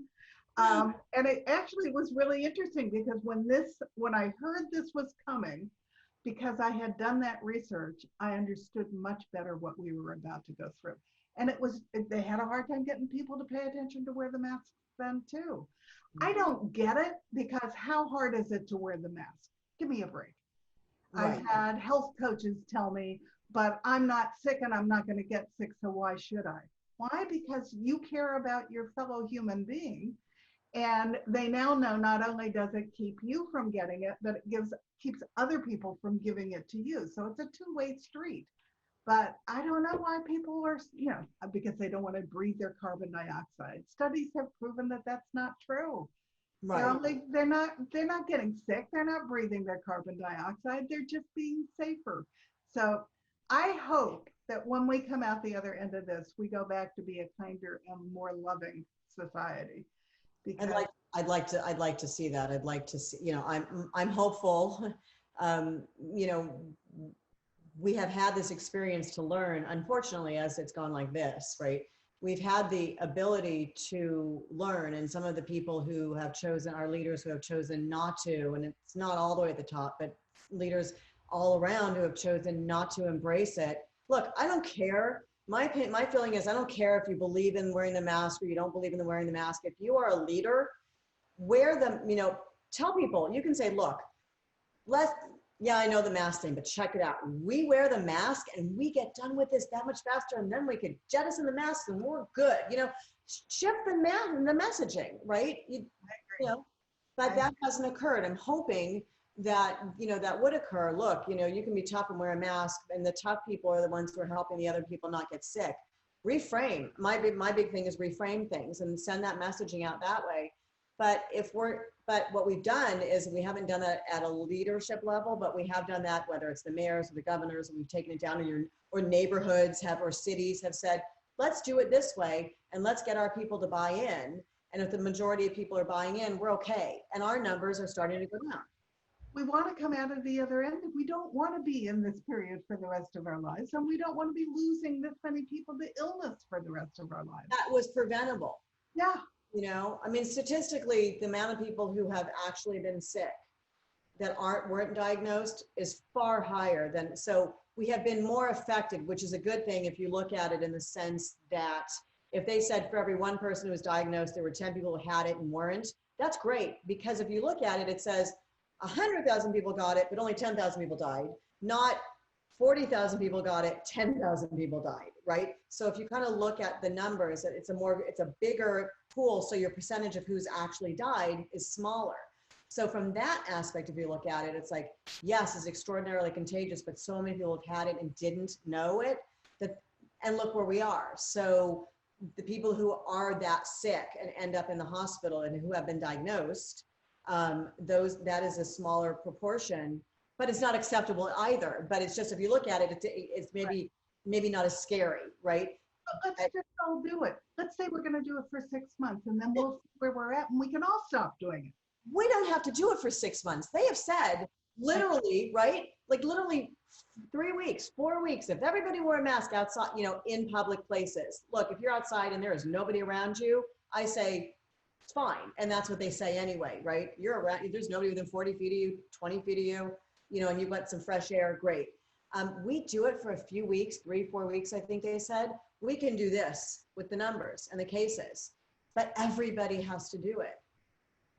And it actually was really interesting because when I heard this was coming, because I had done that research, I understood much better what we were about to go through. And they had a hard time getting people to pay attention to wear the masks then too. I don't get it, because how hard is it to wear the mask? Give me a break. Right. I've had health coaches tell me, but I'm not sick and I'm not going to get sick, so why should I? Why? Because you care about your fellow human being. And they now know not only does it keep you from getting it, but it keeps other people from giving it to you. So it's a two-way street. But I don't know why people are, because they don't want to breathe their carbon dioxide. Studies have proven that that's not true. Right. They're not getting sick. They're not breathing their carbon dioxide. They're just being safer. So I hope that when we come out the other end of this, we go back to be a kinder and more loving society. Because I'd like to see that. I'd like to see, I'm hopeful. We have had this experience to learn, unfortunately, as it's gone like this, right? We've had the ability to learn, and some of the people who have chosen, our leaders who have chosen not to, and it's not all the way at the top, but leaders all around who have chosen not to embrace it. Look, I don't care. My feeling is I don't care if you believe in wearing the mask or you don't believe in wearing the mask. If you are a leader, wear them, tell people, you can say, look, yeah, I know the mask thing, but check it out. We wear the mask and we get done with this that much faster, and then we could jettison the mask and we're good. You know, shift the messaging, right? You know, but that hasn't occurred. I'm hoping that, you know, that would occur. Look, you know, you can be tough and wear a mask, and the tough people are the ones who are helping the other people not get sick. Reframe. My big thing is reframe things and send that messaging out that way. But what we've done is we haven't done that at a leadership level, but we have done that, whether it's the mayors or the governors, and we've taken it down to or neighborhoods or cities have said, let's do it this way and let's get our people to buy in. And if the majority of people are buying in, we're okay. And our numbers are starting to go down. We want to come out of the other end. We don't want to be in this period for the rest of our lives, and we don't want to be losing this many people to illness for the rest of our lives. That was preventable. Yeah. You know, I mean, statistically, the amount of people who have actually been sick that weren't diagnosed is far higher than, so we have been more affected, which is a good thing if you look at it in the sense that if they said for every one person who was diagnosed, there were 10 people who had it and weren't, that's great. Because if you look at it, it says 100,000 people got it, but only 10,000 people died, not 40,000 people got it, 10,000 people died, right? So if you kind of look at the numbers, it's a bigger pool, so your percentage of who's actually died is smaller. So from that aspect, if you look at it, it's like, yes, it's extraordinarily contagious, but so many people have had it and didn't know it, and look where we are. So the people who are that sick and end up in the hospital and who have been diagnosed, that is a smaller proportion. But it's not acceptable either. But it's just, if you look at it, it's maybe not as scary, right? But let's just all do it. Let's say we're going to do it for 6 months, and then we'll see where we're at, and we can all stop doing it. We don't have to do it for 6 months. They have said literally, right? Like literally 3 weeks, 4 weeks. If everybody wore a mask outside, you know, in public places. Look, if you're outside and there is nobody around you, I say it's fine. And that's what they say anyway, right? You're around, there's nobody within 40 feet of you, 20 feet of you, you know, and you've got some fresh air, great. We do it for a few weeks, 3-4 weeks, I think they said. We can do this with the numbers and the cases, but everybody has to do it.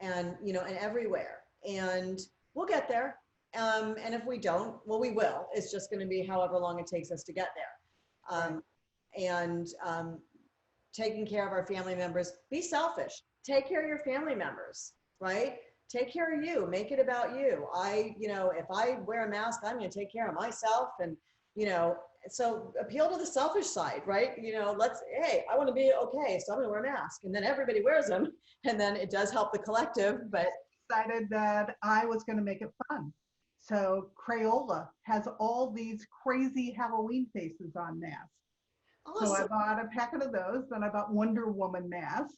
And, you know, and everywhere. And we'll get there. And if we don't, well, we will. It's just going to be however long it takes us to get there. Taking care of our family members, be selfish. Take care of your family members, right? Take care of you, make it about you. You know, if I wear a mask, I'm going to take care of myself. And, you know, so appeal to the selfish side, right? You know, hey, I want to be okay, so I'm going to wear a mask. And then everybody wears them. And then it does help the collective, but. I decided that I was going to make it fun. So Crayola has all these crazy Halloween faces on masks. Awesome. So I bought a packet of those, then I bought Wonder Woman masks.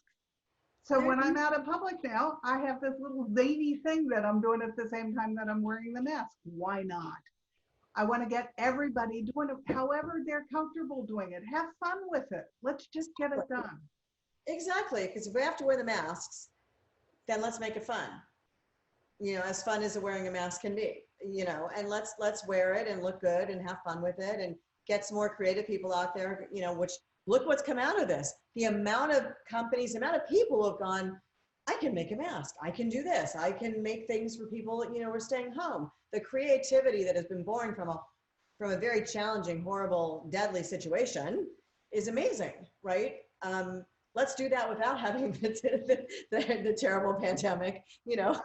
So when I'm out in public now, I have this little zany thing that I'm doing at the same time that I'm wearing the mask. Why not? I want to get everybody doing it however they're comfortable doing it. Have fun with it. Let's just get it done. Exactly, because if we have to wear the masks, then let's make it fun. You know, as fun as wearing a mask can be, you know, and let's wear it and look good and have fun with it and get some more creative people out there, you know, which look what's come out of this. The amount of companies, the amount of people who have gone, I can make a mask. I can do this. I can make things for people, you know, who are staying home. The creativity that has been born from a very challenging, horrible, deadly situation is amazing, right? Let's do that without having the terrible pandemic, you know,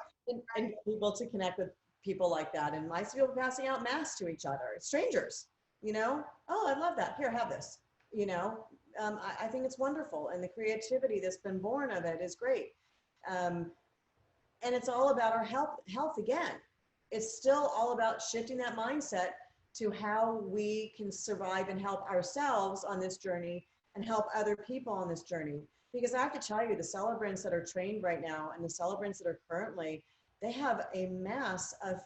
and people to connect with people like that. And I see people passing out masks to each other, strangers, you know, oh, I love that. Here, have this, you know. I think it's wonderful. And the creativity that's been born of it is great. And it's all about our health again. It's still all about shifting that mindset to how we can survive and help ourselves on this journey and help other people on this journey. Because I have to tell you, the celebrants that are trained right now and the celebrants that are currently, they have a mass of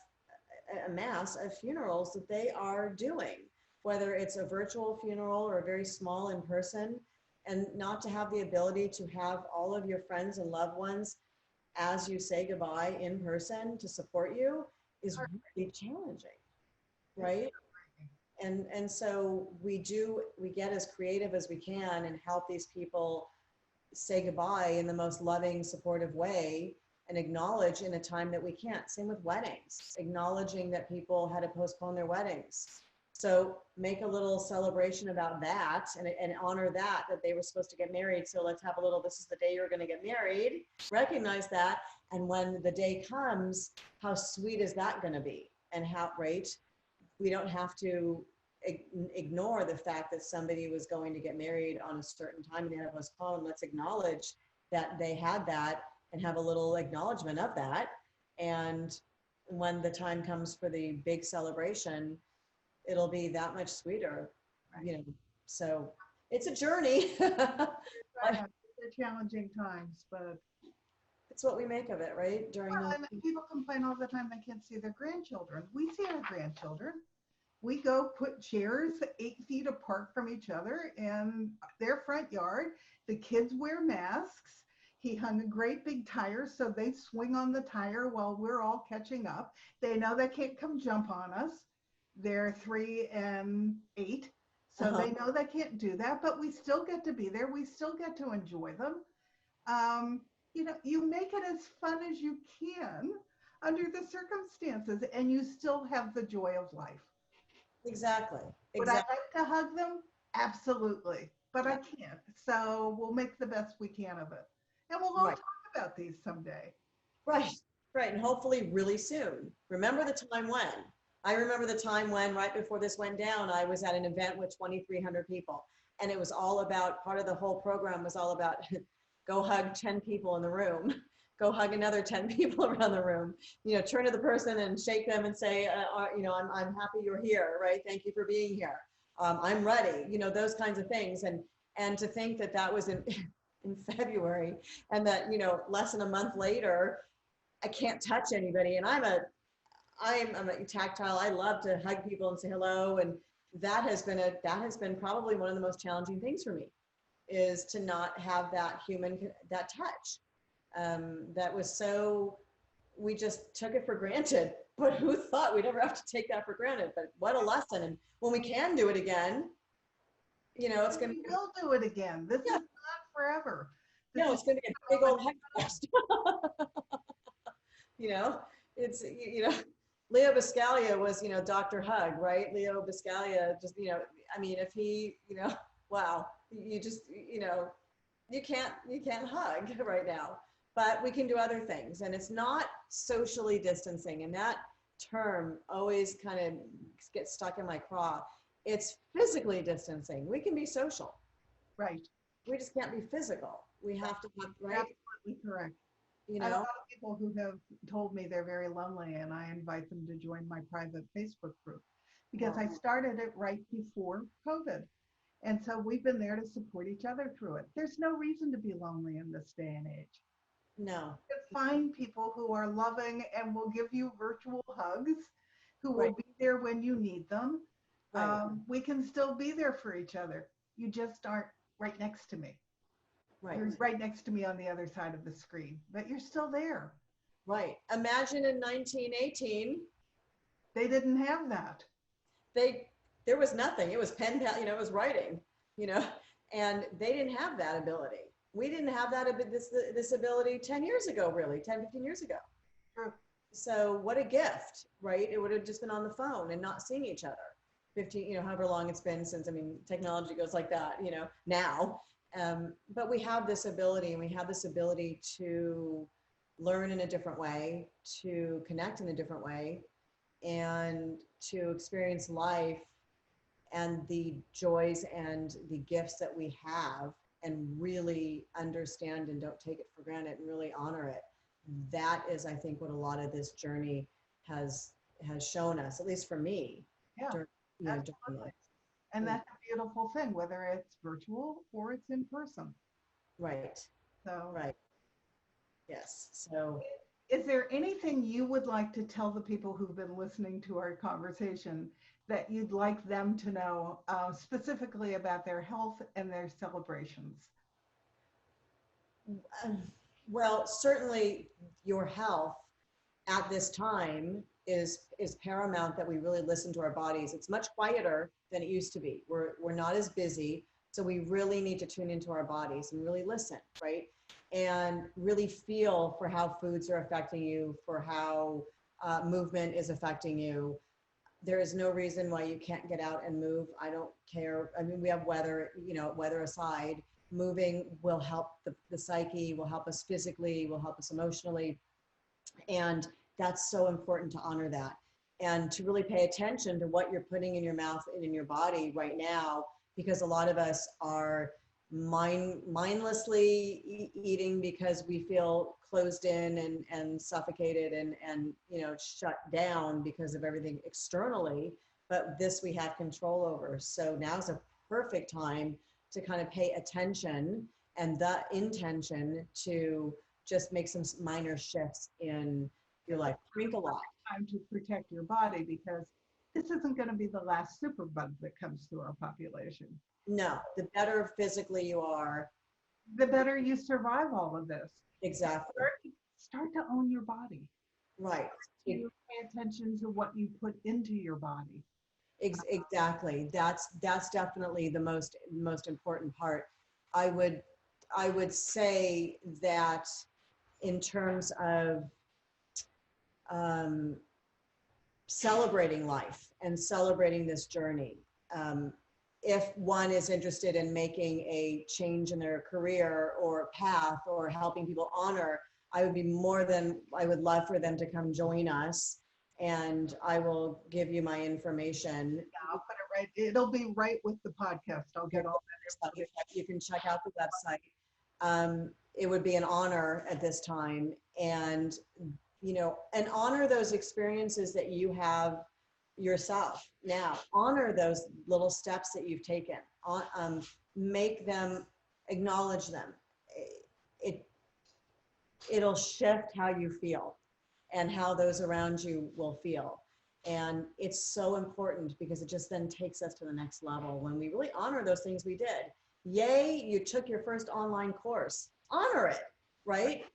funerals that they are doing, whether it's a virtual funeral or a very small in person, and not to have the ability to have all of your friends and loved ones as you say goodbye in person to support you is really challenging, right? And so we get as creative as we can and help these people say goodbye in the most loving, supportive way and acknowledge in a time that we can't. Same with weddings, acknowledging that people had to postpone their weddings. So make a little celebration about that and honor that they were supposed to get married. So let's have a little, this is the day you're going to get married, recognize that. And when the day comes, how sweet is that going to be? And how, right? We don't have to ignore the fact that somebody was going to get married on a certain time and they had to postpone. Let's acknowledge that they had that and have a little acknowledgement of that. And when the time comes for the big celebration, it'll be that much sweeter, you know. So it's a journey. They're challenging times, but it's what we make of it, right? During and people complain all the time they can't see their grandchildren. We see our grandchildren. We go put chairs 8 feet apart from each other in their front yard. The kids wear masks. He hung a great big tire so they swing on the tire while we're all catching up. They know they can't come jump on us. They're 3 and 8, so they know they can't do that, but we still get to be there. We still get to enjoy them. You know, you make it as fun as you can under the circumstances, and you still have the joy of life. Exactly. Would I like to hug them? Absolutely, but I can't. So we'll make the best we can of it, and we'll all talk about these someday. Right, and hopefully really soon. Remember the time when? I remember the time when, right before this went down, I was at an event with 2,300 people. And it was all about, part of the whole program was all about go hug 10 people in the room, go hug another 10 people around the room, you know, turn to the person and shake them and say, you know, I'm happy you're here, right? Thank you for being here. I'm ready, you know, those kinds of things. And to think that that was in February and that, you know, less than a month later, I can't touch anybody. And I'm a tactile. I love to hug people and say hello. And that has been probably one of the most challenging things for me, is to not have that that touch. That was so, we just took it for granted, but who thought we'd ever have to take that for granted? But what a lesson. And when we can do it again, you know, it's going to be. We'll do it again. This is not forever. No, it's going to be a big old hug fest. You know, it's, you know, Leo Biscaglia was, you know, Dr. Hug, right? Leo Biscaglia, just, you know, I mean, if he, you know, wow, you just, you know, you can't hug right now, but we can do other things. And it's not socially distancing. And that term always kind of gets stuck in my craw. It's physically distancing. We can be social. Right. We just can't be physical. We have to have, right? Absolutely correct. You know, I have a lot of people who have told me they're very lonely, and I invite them to join my private Facebook group because I started it right before COVID. And so we've been there to support each other through it. There's no reason to be lonely in this day and age. No. Find people who are loving and will give you virtual hugs, who will be there when you need them. We can still be there for each other. You just aren't right next to me. Right. You're right next to me on the other side of the screen, but you're still there. Right. Imagine in 1918. They didn't have that. There was nothing. It was pen, you know, it was writing, you know, and they didn't have that ability. We didn't have that this ability 10 years ago, really, 10, 15 years ago. True. So what a gift, right? It would have just been on the phone and not seeing each other. 15, you know, however long it's been since, I mean, technology goes like that, you know, now. But we have this ability, and we have this ability to learn in a different way, to connect in a different way, and to experience life and the joys and the gifts that we have, and really understand and don't take it for granted and really honor it. That is, I think, what a lot of this journey has shown us, at least for me. Yeah, absolutely. And that's a beautiful thing, whether it's virtual or it's in person. Right. So. Right. Yes. So. Is there anything you would like to tell the people who've been listening to our conversation that you'd like them to know specifically about their health and their celebrations? Well, certainly your health at this time is paramount, that we really listen to our bodies. It's much quieter than it used to be. We're not as busy. So we really need to tune into our bodies and really listen, right? And really feel for how foods are affecting you, for how movement is affecting you. There is no reason why you can't get out and move. I don't care. I mean, we have weather, you know, weather aside, moving will help the psyche, will help us physically, will help us emotionally. And that's so important to honor that and to really pay attention to what you're putting in your mouth and in your body right now, because a lot of us are mindlessly eating because we feel closed in and suffocated and you know, shut down because of everything externally, but this we have control over. So now's a perfect time to kind of pay attention and the intention to just make some minor shifts in your life. Drink a lot. Time to protect your body, because this isn't going to be the last superbug that comes through our population. No, the better physically you are, the better you survive all of this. Exactly. Start to own your body. Right. You pay attention to what you put into your body. Exactly. That's definitely the most important part. I would say that in terms of celebrating life and celebrating this journey. If one is interested in making a change in their career or path or helping people honor, I would love for them to come join us, and I will give you my information. Yeah, I'll put it right. It'll be right with the podcast. I'll get all that information. You can check out the website. It would be an honor at this time, and you know, and honor those experiences that you have yourself now. Honor those little steps that you've taken. Make them, acknowledge them. It'll shift how you feel and how those around you will feel. And it's so important because it just then takes us to the next level when we really honor those things we did. Yay, you took your first online course. Honor it, right?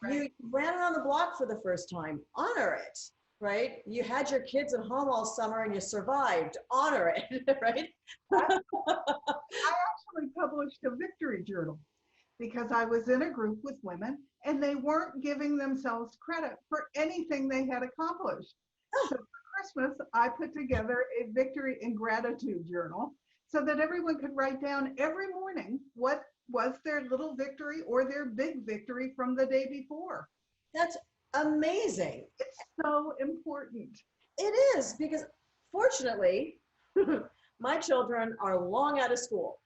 You ran around the block for the first time. Honor it, right? You had your kids at home all summer and you survived. Honor it, right? I actually published a victory journal because I was in a group with women and they weren't giving themselves credit for anything they had accomplished. So for Christmas, I put together a victory and gratitude journal so that everyone could write down every morning what was their little victory or their big victory from the day before. That's amazing. It's so important. It is, because fortunately, my children are long out of school.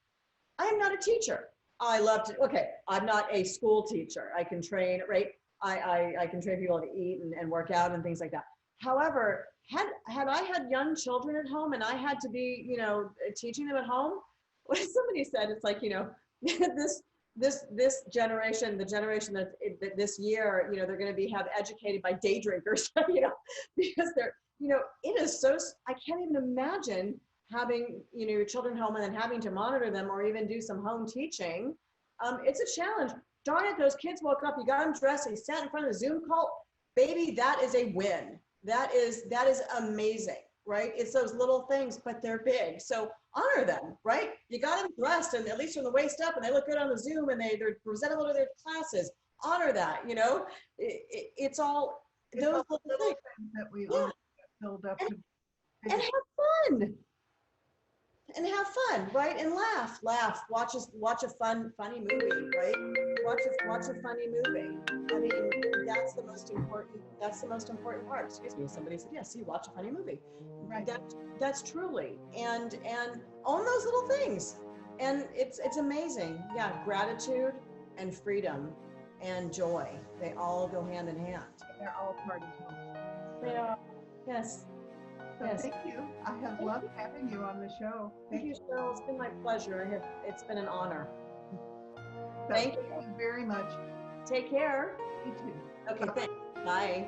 I am not a teacher. I love to, okay, I'm not a school teacher. I can train, right? I can train people to eat and work out and things like that. However, had I had young children at home and I had to be, you know, teaching them at home, what somebody said, it's like, you know, this generation, the generation that this year, you know, they're going to be have educated by day drinkers, you know, because they're, you know, it is so, I can't even imagine having, you know, your children home and then having to monitor them or even do some home teaching. It's a challenge. Darn it, those kids woke up, you got them dressed, they sat in front of the Zoom call. Baby, that is a win. That is amazing, right? It's those little things, but they're big. So honor them, right? You got them dressed and at least from the waist up and they look good on the Zoom and they're presentable to their classes. Honor that, you know? It's all those little things that we all build up. And have fun. And have fun, right? And laugh. Watch a funny movie, right? Watch a funny movie. I mean, that's the most important part. Excuse me. Somebody said, yes, watch a funny movie. Right. That's truly. And own those little things. And it's amazing. Yeah, gratitude and freedom and joy. They all go hand in hand. They're all part of it. They are. Yes. So yes. Thank you. I have loved having you on the show. Thank you, Cheryl. It's been my pleasure. It's been an honor. Thank you very much. Take care. You too. Okay, thanks. Bye.